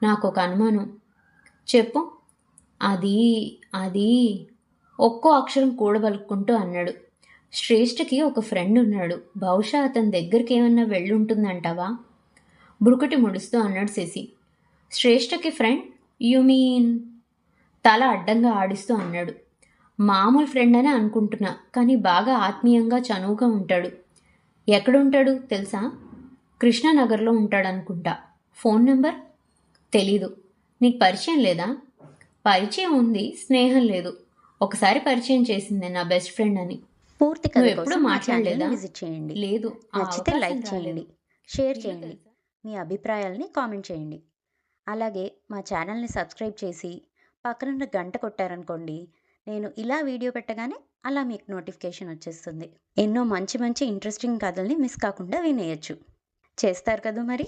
నాకొక అనుమానం. చెప్పు. అది అది ఒక్కో అక్షరం కూడబలుక్కుంటూ అన్నాడు. శ్రేష్ఠకి ఒక ఫ్రెండ్ ఉన్నాడు. బహుశా అతని దగ్గరికి ఏమన్నా వెళ్ళుంటుందంటావా? బ్రుకుటి ముడుస్తూ అన్నాడు శశి. శ్రేష్ఠకి ఫ్రెండ్? You mean? తల అడ్డంగా ఆడిస్తూ అన్నాడు. మామూలు ఫ్రెండ్ అని అనుకుంటున్నా, కానీ బాగా ఆత్మీయంగా చనువుగా ఉంటాడు. ఎక్కడుంటాడు తెలుసా? కృష్ణానగర్లో ఉంటాడనుకుంటా. Phone number? తెలీదు. నీకు పరిచయం లేదా? పరిచయం ఉంది, స్నేహం లేదు. ఒకసారి పరిచయం చేసింది నా బెస్ట్ ఫ్రెండ్ అని. పూర్తి కథ నువ్వు ఎప్పుడూ కోసం మా మాట్లాడలేదా? ఛానల్ని విజిట్ చేయండి. లేదు, ఆ నచ్చితే అవకాశం లైక్ రాలేదు. చేయండి, షేర్ ఇల్లు చేయండి, తెలుసా? మీ అభిప్రాయాలని కామెంట్ చేయండి. అలాగే మా ఛానల్ని సబ్స్క్రైబ్ చేసి పక్కనున్న గంట కొట్టారనుకోండి, నేను ఇలా వీడియో పెట్టగానే అలా మీకు నోటిఫికేషన్ వచ్చేస్తుంది. ఎన్నో మంచి మంచి ఇంట్రెస్టింగ్ కథల్ని మిస్ కాకుండా వినేయచ్చు. చేస్తారు కదా మరి?